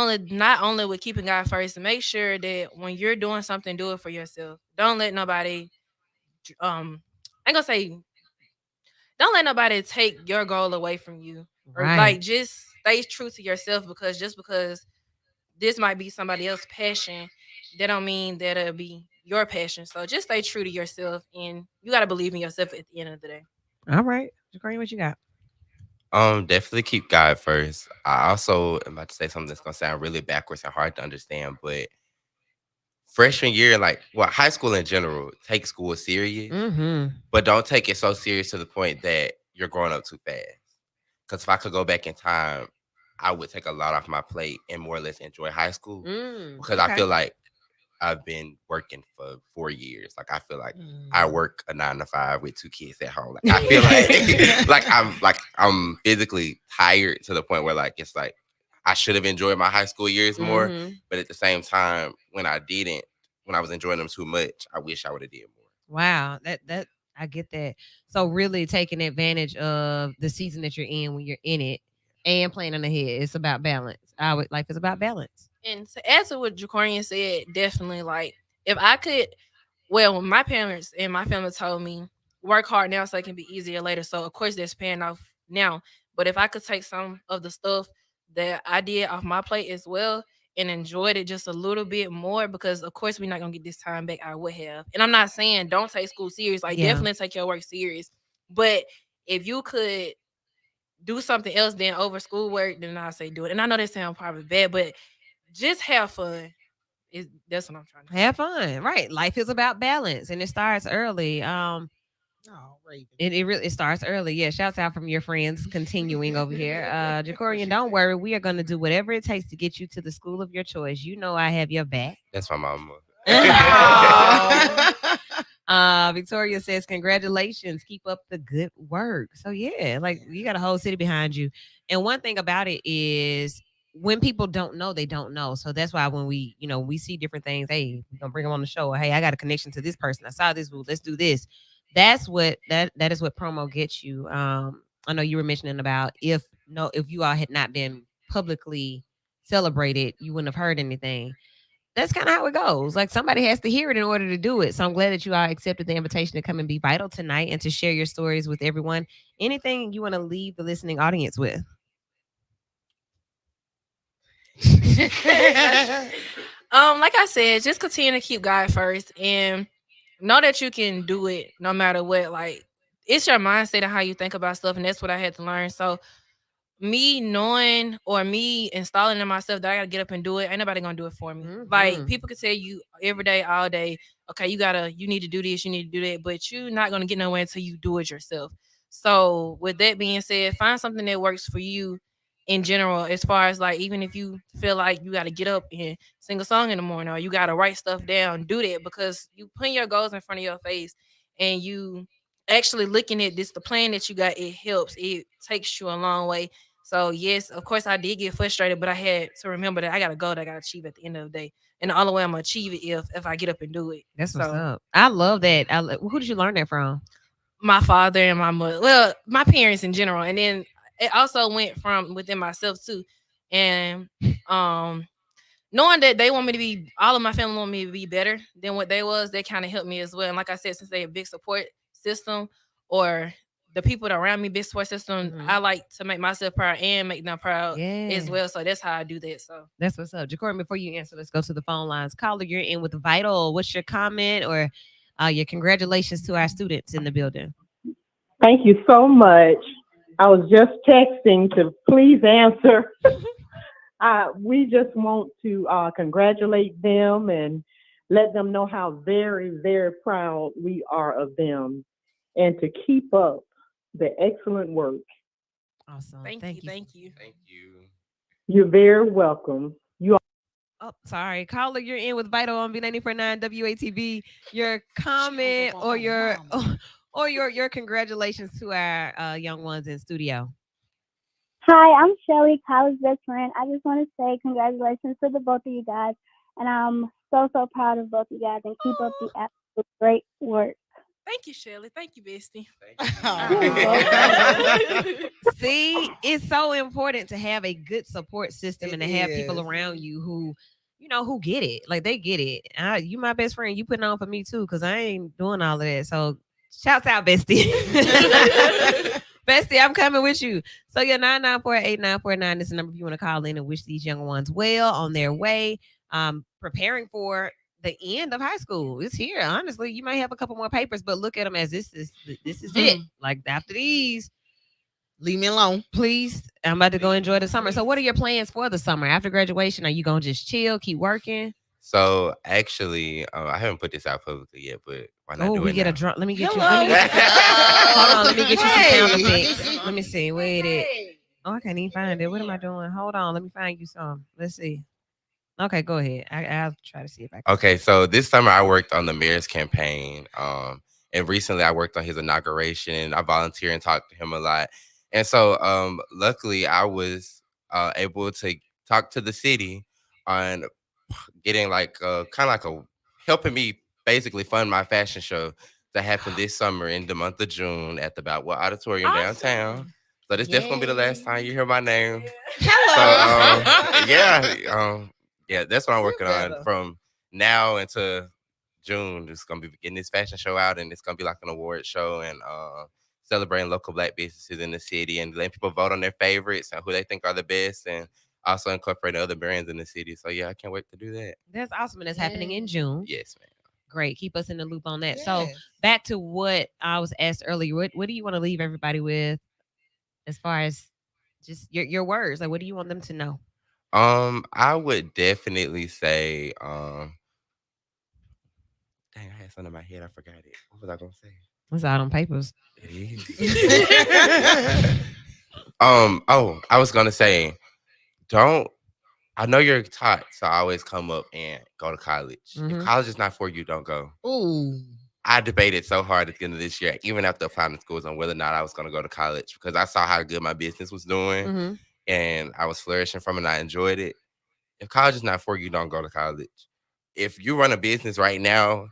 only with keeping God first, make sure that when you're doing something, do it for yourself. Don't let nobody I ain't gonna say don't let nobody take your goal away from you. Or like just stay true to yourself, because just because this might be somebody else's passion, that don't mean that it'll be your passion. So just stay true to yourself, and you gotta believe in yourself at the end of the day. All right. Jaquari, what you got? Definitely keep God first. I also am about to say something that's gonna sound really backwards and hard to understand, but freshman year, high school in general, take school serious, Mm-hmm. but don't take it so serious to the point that you're growing up too fast. Because if I could go back in time, I would take a lot off my plate and more or less enjoy high school. Because I feel like I've been working for 4 years. Like I feel like I work a 9 to 5 with 2 kids at home. Like I feel like I'm physically tired to the point where it's like I should have enjoyed my high school years more. Mhm. But at the same time, when I was enjoying them too much, I wish I would have did more. Wow, that I get that. So really taking advantage of the season that you're in when you're in it and planning ahead. It's about balance. Life is about balance. And to add to what Jacorian said, definitely if I could, my parents and my family told me work hard now so it can be easier later. So of course that's paying off now. But if I could take some of the stuff that I did off my plate as well and enjoyed it just a little bit more, because of course we're not gonna get this time back, I would have. And I'm not saying don't take school serious, Yeah. definitely take your work serious. But if you could do something else than over schoolwork, then I say do it. And I know that sounds probably bad, but just have fun. That's what I'm trying to say. Have fun, right? Life is about balance, and it starts early. Oh, Raven. It really it starts early. Yeah, shouts out from your friends continuing over here. Jacorian, don't worry. We are going to do whatever it takes to get you to the school of your choice. You know I have your back. That's my mama. Victoria says, congratulations. Keep up the good work. So yeah, like you got a whole city behind you. And one thing about it is when people don't know, they don't know. So that's why when we, we see different things, hey, we're gonna bring them on the show. Hey, I got a connection to this person. I saw this. Let's do this. That's what that is what promo gets you. I know you were mentioning about if you all had not been publicly celebrated, you wouldn't have heard anything. That's kind of how it goes. Like somebody has to hear it in order to do it. So I'm glad that you all accepted the invitation to come and be vital tonight and to share your stories with everyone. Anything you want to leave the listening audience with? Like I said, just continue to keep God first and know that you can do it no matter what. Like it's your mindset and how you think about stuff, and that's what I had to learn. So me knowing or me installing in myself that I gotta get up and do it, ain't nobody gonna do it for me. Like people can tell you every day, all day, okay, you need to do this, you need to do that, but you're not gonna get nowhere until you do it yourself. So with that being said, find something that works for you in general, as far as like even if you feel like you gotta get up and sing a song in the morning or you gotta write stuff down, do that because you putting your goals in front of your face and you actually looking at this, the plan that you got, it helps. It takes you a long way. So yes, of course I did get frustrated, but I had to remember that I got a goal that I got to achieve at the end of the day, and the only way I'm gonna achieve it if I get up and do it. That's what's up. I love that. Who did you learn that from? My father and my mother. Well, my parents in general, and then it also went from within myself too. And knowing that they want me to be, all of my family want me to be better than what they was, they kind of helped me as well. And like I said, since they a big support system or the people that around me, big support system, I like to make myself proud and make them proud as well. So that's how I do that. So that's what's up. Jacory, before you answer, let's go to the phone lines. Caller, you're in with Vital. What's your comment or your congratulations to our students in the building? Thank you so much. I was just texting to please answer. We just want to congratulate them and let them know how very, very proud we are of them and to keep up the excellent work. Awesome. Thank you. Thank you. You're very welcome. Oh, sorry. Caller, you're in with Vital on B94.9 WATV. Your comment or your congratulations to our young ones in studio. Hi, I'm Shelly, college best friend. I just want to say congratulations to the both of you guys. And I'm so proud of both of you guys and keep up the absolute great work. Thank you, Shelly. Thank you, bestie. See, it's so important to have a good support system and to have people around you who, who get it. Like they get it. You my best friend. You putting on for me too, because I ain't doing all of that. So shouts out, bestie. Bestie, I'm coming with you. So your 994-8949 is the number if you want to call in and wish these young ones well on their way. Preparing for the end of high school. It's here. Honestly, you might have a couple more papers, but look at them as this is it. Like after these, leave me alone, please. I'm about to go enjoy the summer. So what are your plans for the summer after graduation? Are you gonna just chill, keep working? So actually, I haven't put this out publicly yet, but why not do we it get now? a drum. Let me get you. Hold on. Let me get you some sound effects. Let me see. Wait it. Oh, I can't even find it. What am I doing? Hold on. Let me find you some. Let's see. Okay, go ahead. I'll try to see if I can. Okay, so this summer I worked on the mayor's campaign. And recently I worked on his inauguration. I volunteered and talked to him a lot. And so luckily I was able to talk to the city on getting like kind of like helping me basically fund my fashion show that happened this summer in the month of June at the Boutwell Auditorium downtown. So this definitely gonna be the last time you hear my name. Hello. So yeah, that's what I'm working on from now until June. It's gonna be getting this fashion show out, and it's gonna be like an award show and celebrating local Black businesses in the city and letting people vote on their favorites and who they think are the best, and also incorporating other brands in the city. So yeah, I can't wait to do that. That's awesome, and it's happening in June. Yes, ma'am. Great. Keep us in the loop on that. Yes. So back to what I was asked earlier. What do you want to leave everybody with as far as Just your words. Like, what do you want them to know? I would definitely say, dang, I had something in my head. I forgot it. What was I gonna say? What's out on papers? It is. Oh, I was gonna say, don't. I know you're taught to always come up and go to college. If college is not for you, don't go. Ooh. I debated so hard at the end of this year, even after applying to schools, on whether or not I was going to go to college because I saw how good my business was doing and I was flourishing from it and I enjoyed it. If college is not for you, don't go to college. If you run a business right now,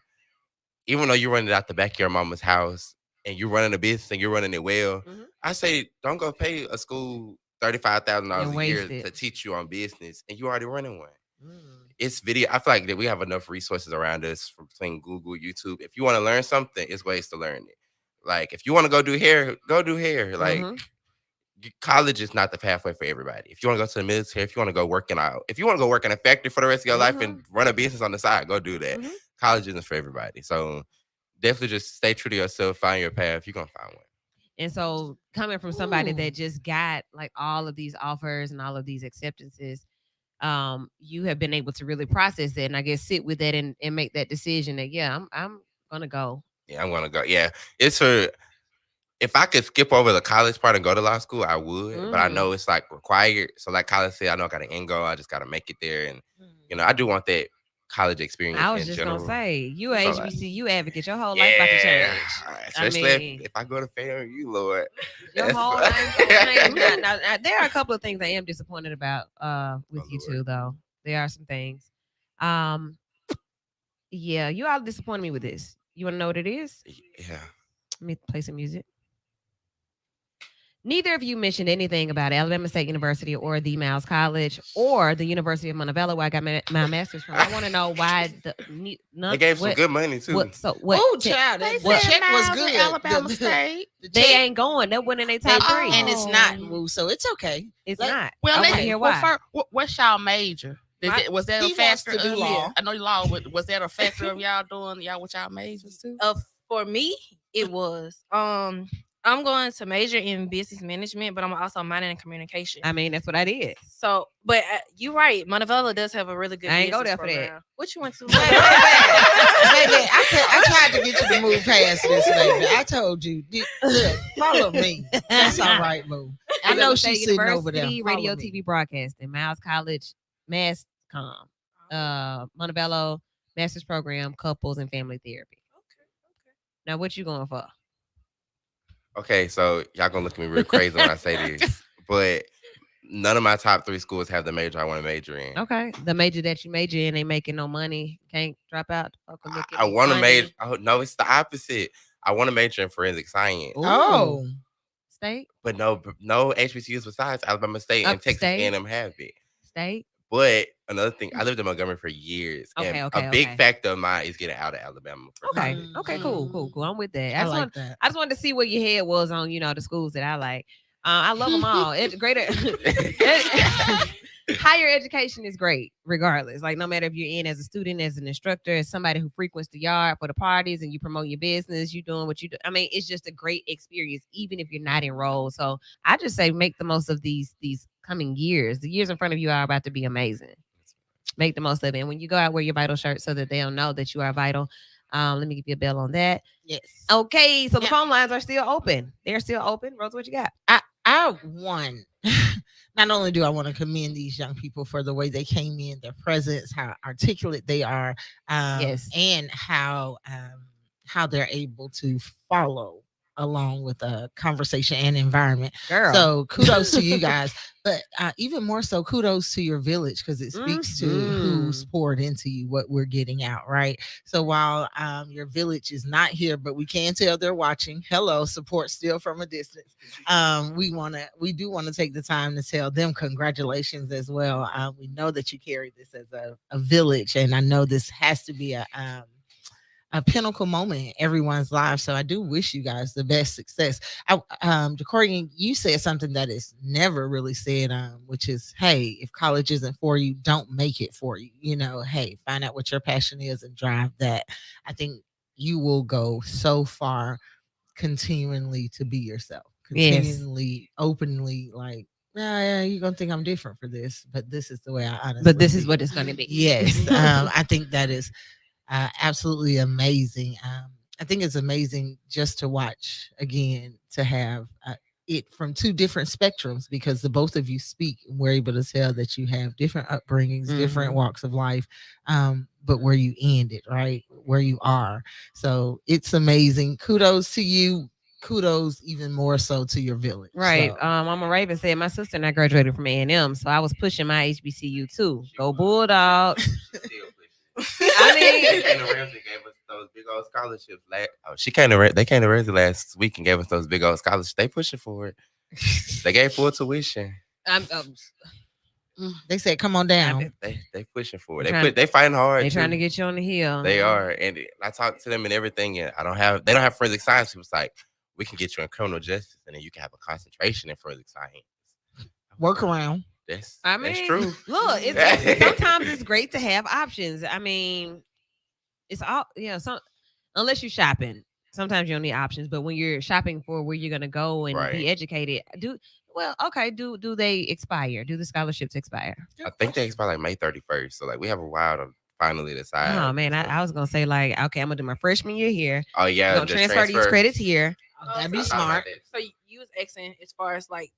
even though you're running it out the back of your mama's house and you're running a business and you're running it well, I say don't go pay a school $35,000 a year to teach you on business and you already running one. It's video. I feel like that we have enough resources around us from between Google, YouTube. If you want to learn something, it's ways to learn it. Like if you want to go do hair, go do hair. Like college is not the pathway for everybody. If you want to go to the military, if you want to go work in a factory for the rest of your life and run a business on the side, go do that. College isn't for everybody. So definitely just stay true to yourself, find your path. You're gonna find one. And so coming from somebody that just got like all of these offers and all of these acceptances, you have been able to really process that and I guess sit with that and make that decision that I'm gonna go. Yeah, I'm gonna go. Yeah. It's for if I could skip over the college part and go to law school, I would. But I know it's like required. So like college said, I know I got an end goal. I just gotta make it there. And I do want that college experience. I was just gonna say, you a HBCU advocate, your whole life about to change. Especially if I go to FAMU, Lord. Your whole life change. Now, there are a couple of things I am disappointed about with you two, though. There are some things. Yeah, you all disappointed me with this. You wanna know what it is? Yeah. Let me play some music. Neither of you mentioned anything about Alabama State University or the Miles College or the University of Montebello, where I got my master's from. I want to know why they gave some good money too. Oh, child, the check was good. Alabama State. They ain't going. They went in their top three, and it's not moved, so it's okay. It's not. Well, let's hear why. First, what's y'all major? Was that a factor of law? I know law. Was that a factor of y'all doing what y'all majors too? For me, it was. I'm going to major in business management, but I'm also minor in communication. I mean, that's what I did. So, but you're right. Montebello does have a really good. I ain't go there program. for that. What you went to? Baby, I tried to get you to move past this, baby. I told you, look, follow me. That's all right, Boo. I know she's sitting over there. Radio, TV broadcasting, Miles College, Mass Com, Montebello, master's program, couples and family therapy. Okay. Now, what you going for? Okay, so y'all gonna look at me real crazy when I say this, but none of my top 3 schools have the major I want to major in. Okay, the major that you major in ain't making no money. Can't drop out. I want to major. Oh no, it's the opposite. I want to major in forensic science. Oh, state, but no HBCUs besides Alabama State and Texas A&M have it. State. But another thing, I lived in Montgomery for years. And a big factor of mine is getting out of Alabama. Okay, cool. I'm with that. I just wanted to see what your head was on, the schools that I like. I love them all. Higher education is great, regardless. Like no matter if you're in as a student, as an instructor, as somebody who frequents the yard for the parties and you promote your business, you doing what you do. I mean, it's just a great experience, even if you're not enrolled. So I just say make the most of these coming years. The years in front of you are about to be amazing. Make the most of it. And when you go out, wear your vital shirt so that they'll know that you are vital. Let me give you a bell on that. Yes. Okay, so the phone lines are still open. They're still open. Rosa, what you got? I won. Not only do I want to commend these young people for the way they came in, their presence, how articulate they are, and how they're able to follow along with a conversation and environment. Girl. So kudos to you guys, but even more so kudos to your village because it speaks to who's poured into you, what we're getting out, right? So while your village is not here, but we can tell they're watching. Hello, support still from a distance. We do want to take the time to tell them congratulations as well. We know that you carry this as a village, and I know this has to be a pinnacle moment in everyone's life. So I do wish you guys the best success. Jacorian, you said something that is never really said, which is, hey, if college isn't for you, don't make it for you. Hey, find out what your passion is and drive that. I think you will go so far continually to be yourself, continually, openly, like Yeah, you're gonna think I'm different for this, but this is the way I honestly. But this is feel. what it's going to be. Yes, I think that is absolutely amazing. I think it's amazing just to watch again to have it from two different spectrums because the both of you speak and we're able to tell that you have different upbringings, different walks of life, but where you end it, right? Where you are. So it's amazing. Kudos to you. Kudos even more so to your village. Right. So, Mama Raven said my sister and I graduated from A&M, so I was pushing my HBCU too. Go Bulldogs. I mean, Kane Ramsey gave us those big old scholarships. They came to Ramsey last week and gave us those big old scholarships. They pushing for it. They gave full tuition. they said, "Come on down." They pushing for it. They fighting hard. They trying to too. get you on the hill. They are, and I talk to them and everything. And they don't have forensic science. It was like we can get you in criminal justice, and then you can have a concentration in forensic science. Work around. That's Look, true. sometimes it's great to have options. I mean, it's all unless you're shopping, sometimes you don't need options. But when you're shopping for where you're gonna go and be educated, do they expire? Do the scholarships expire? I think they expire like May 31st. So like we have a while to finally decide. Oh man, I was gonna say like, okay, I'm gonna do my freshman year here. Oh yeah, I'm gonna transfer these credits here. That'd be smart. So you was asking as far as like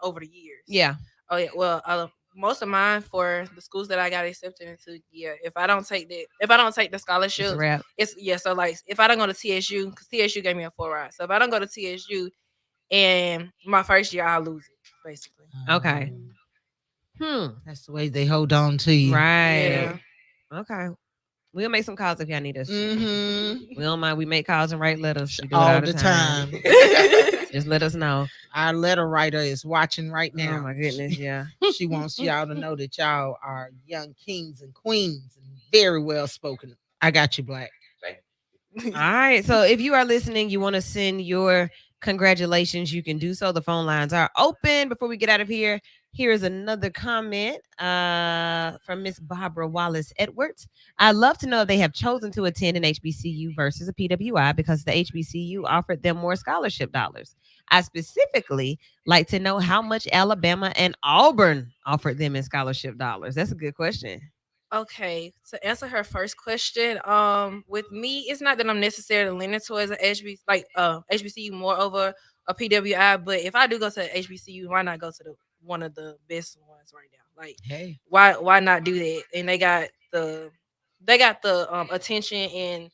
over the years. Yeah. Oh yeah. Well, most of mine for the schools that I got accepted into, if I don't take the scholarship, so like if I don't go to TSU, because TSU gave me a 4 ride. So if I don't go to TSU and my first year, I'll lose it, basically. Okay. That's the way they hold on to you. Right. Yeah. Okay. We'll make some calls if y'all need us. We don't mind. We make calls and write letters. We do all it the time. Just let us know. Our letter writer is watching right now. Oh my goodness, yeah. She wants y'all to know that y'all are young kings and queens and very well spoken. I got you, Black. All right. So if you are listening, you want to send your congratulations, you can do so. The phone lines are open. Before we get out of here, here is another comment from Miss Barbara Wallace Edwards. I'd love to know if they have chosen to attend an HBCU versus a PWI because the HBCU offered them more scholarship dollars. I specifically like to know how much Alabama and Auburn offered them in scholarship dollars. That's a good question. Okay, to answer her first question, with me, it's not that I'm necessarily leaning towards an HBCU more over a PWI, but if I do go to HBCU, why not go to one of the best ones right now? Like, hey, why not do that? And they got the attention and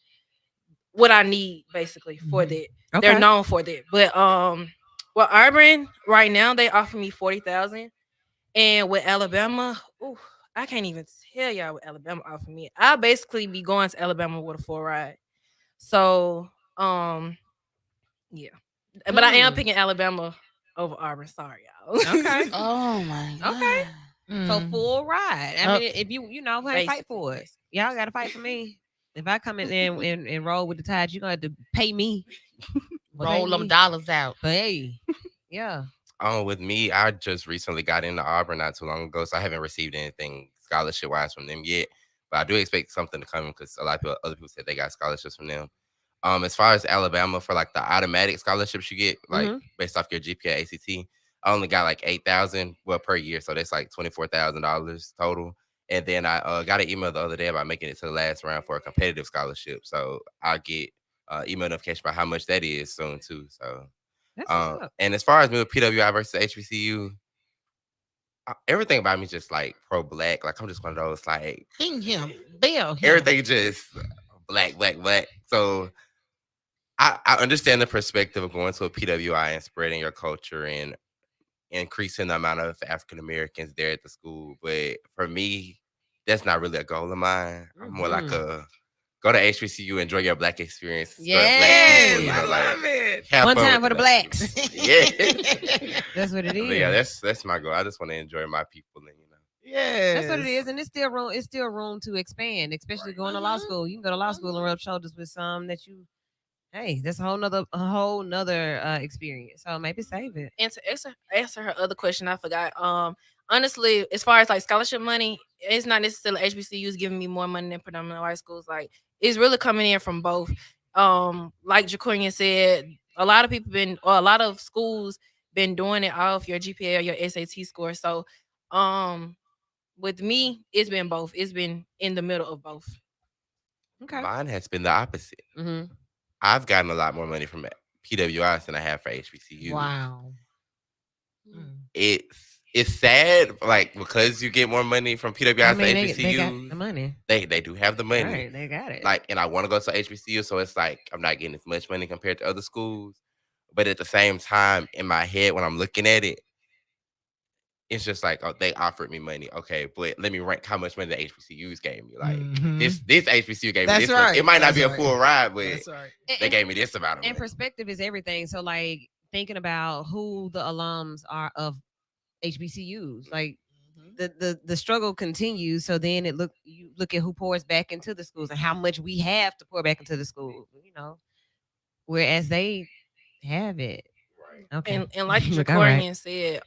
what I need basically for that. Okay. They're known for that. But Auburn right now they offer me $40,000, and with Alabama, I can't even tell y'all what Alabama offered me. I'll basically be going to Alabama with a 4 ride. So, yeah. But I am picking Alabama over Auburn. Sorry, y'all. Okay. Oh my God. Okay. So full ride. I mean, if you know, fight for it. Y'all got to fight for me. If I come in there and roll with the Tides, you're going to have to pay me. Roll them dollars out. But hey, yeah. With me, I just recently got into Auburn not too long ago, so I haven't received anything scholarship-wise from them yet. But I do expect something to come because a lot of other people said they got scholarships from them. As far as Alabama, for like the automatic scholarships you get, like based off your GPA, ACT, I only got like $8,000 per year, so that's like $24,000 total. And then I got an email the other day about making it to the last round for a competitive scholarship, so I'll get email notification about how much that is soon too. So. And as far as me with PWI versus HBCU, everything about me just like pro-black. Like I'm just one of those like ping him, bail him. Everything just black. So I understand the perspective of going to a PWI and spreading your culture and increasing the amount of African Americans there at the school. But for me, that's not really a goal of mine. I'm more like go to HBCU, enjoy your black experience. Yeah, black people, I love it. One time for the blacks. Yeah, that's what it is. But yeah, that's my goal. I just want to enjoy my people, and yeah, that's what it is. And it's still room to expand, especially going to law school. You can go to law school and rub shoulders with some that you. Hey, that's a whole nother experience. So maybe save it. And to answer her other question, I forgot. Honestly, as far as like scholarship money, it's not necessarily HBCUs giving me more money than predominant white schools. Like it's really coming in from both. Like Jaquarian said, a lot of schools been doing it off your GPA or your SAT score. So, with me, it's been both. It's been in the middle of both. Okay. Mine has been the opposite. Mm-hmm. I've gotten a lot more money from PWIs than I have for HBCU. Wow. It's sad, like, because you get more money from PWIs I mean, to they HBCU. got the money. They do have the money. Right, they got it. Like, and I want to go to HBCU, so it's like I'm not getting as much money compared to other schools. But at the same time, in my head, when I'm looking at it, it's just like, oh, they offered me money. Okay, but let me rank how much money the HBCUs gave me. Like this HBCU gave me That's this. right. It might not That's be a right. full ride, but That's right. they gave me this amount of And money. perspective is everything. So, like, thinking about who the alums are of HBCUs, like the struggle continues. So then you look at who pours back into the schools and how much we have to pour back into the school. You know, whereas they have it. Okay. And like Look, all right. Jacorian said,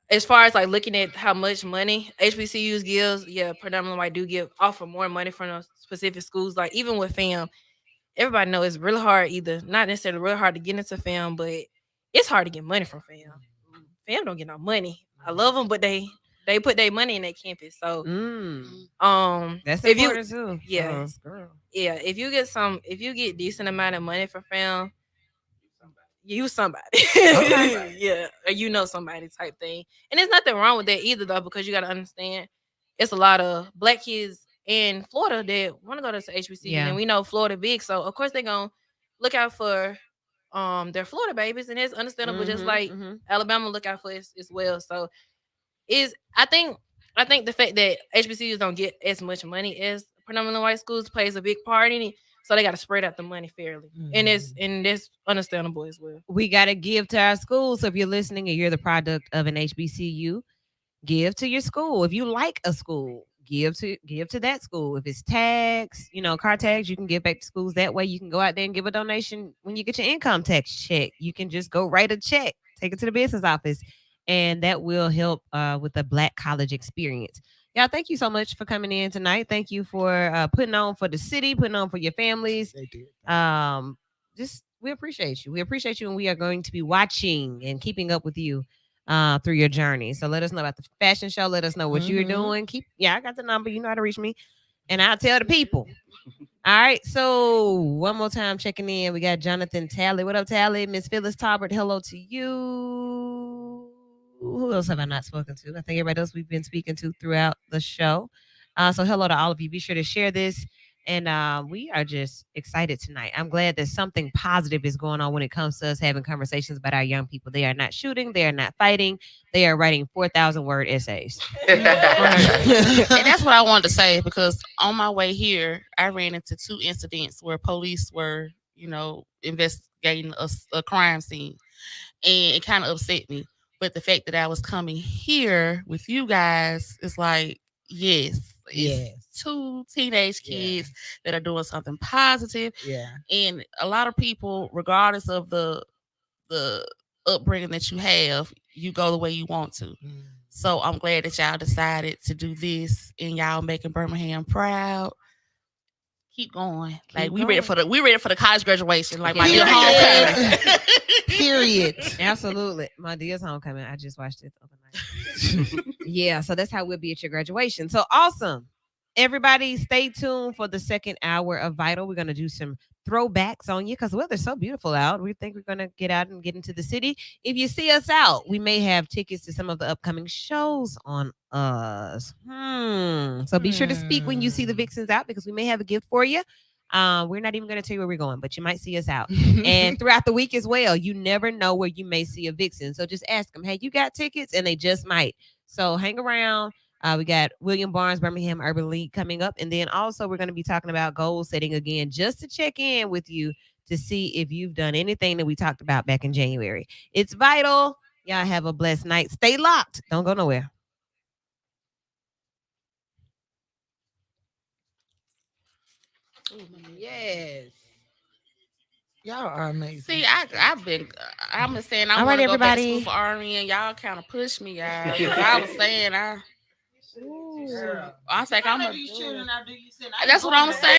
as far as like looking at how much money HBCUs gives, yeah, predominantly white do offer more money from those specific schools. Like even with FAM, everybody knows it's really hard. Either not necessarily really hard to get into FAM, but it's hard to get money from FAM. FAM don't get no money. I love them, but they put their money in their campus. So that's if you important too. yeah yeah if you get decent amount of money from FAM, you somebody. Yeah, or you know somebody type thing. And there's nothing wrong with that either though, because you got to understand it's a lot of black kids in Florida that want to go to HBCU. Yeah. And we know Florida big, so of course they're gonna look out for their Florida babies, and it's understandable. Just like Alabama look out for it as well. So I think the fact that HBCUs don't get as much money as predominantly white schools plays a big part in it. So they got to spread out the money fairly, and it's understandable as well. We got to give to our schools. So if you're listening and you're the product of an HBCU, give to your school. If you like a school, give to that school. If it's tags, car tags, you can give back to schools that way. You can go out there and give a donation when you get your income tax check. You can just go write a check, take it to the business office, and that will help with the Black college experience. Y'all, thank you so much for coming in tonight. Thank you for putting on for the city, putting on for your families. They did. We appreciate you. We appreciate you, and we are going to be watching and keeping up with you through your journey. So let us know about the fashion show. Let us know what you're doing. I got the number. You know how to reach me, and I'll tell the people. All right. So one more time checking in. We got Jonathan Talley. What up, Talley? Miss Phyllis Talbert. Hello to you. Who else have I not spoken to? I think everybody else we've been speaking to throughout the show. So hello to all of you. Be sure to share this. And we are just excited tonight. I'm glad that something positive is going on when it comes to us having conversations about our young people. They are not shooting. They are not fighting. They are writing 4,000-word essays. And that's what I wanted to say, because on my way here, I ran into 2 incidents where police were, investigating a crime scene. And it kind of upset me. But the fact that I was coming here with you guys is like, yes. 2 teenage kids that are doing something positive. Yeah. And a lot of people, regardless of the upbringing that you have, you go the way you want to. So I'm glad that y'all decided to do this and y'all making Birmingham proud. Keep going. We ready for the college graduation. Like my dear homecoming. Period. Absolutely. My dear's homecoming. I just watched it the other night. Yeah, so that's how we'll be at your graduation. So awesome. Everybody stay tuned for the second hour of Vital. We're going to do some throwbacks on you because the weather's so beautiful out. We think we're going to get out and get into the city. If you see us out, we may have tickets to some of the upcoming shows on us. So be sure to speak when you see the Vixens out, because we may have a gift for you. We're not even going to tell you where we're going, but you might see us out. And throughout the week as well, you never know where you may see a Vixen. So just ask them, hey, you got tickets? And they just might. So hang around. We got William Barnes, Birmingham Urban League coming up. And then also we're going to be talking about goal setting again, just to check in with you to see if you've done anything that we talked about back in January. It's Vital. Y'all have a blessed night. Stay locked. Don't go nowhere. Yes. Y'all are amazing. See, I've been saying I All want right, to go back to everybody. school for Army, and y'all kind of pushed me, y'all. I was saying I was like, I'm gonna do it. That's what I'm saying.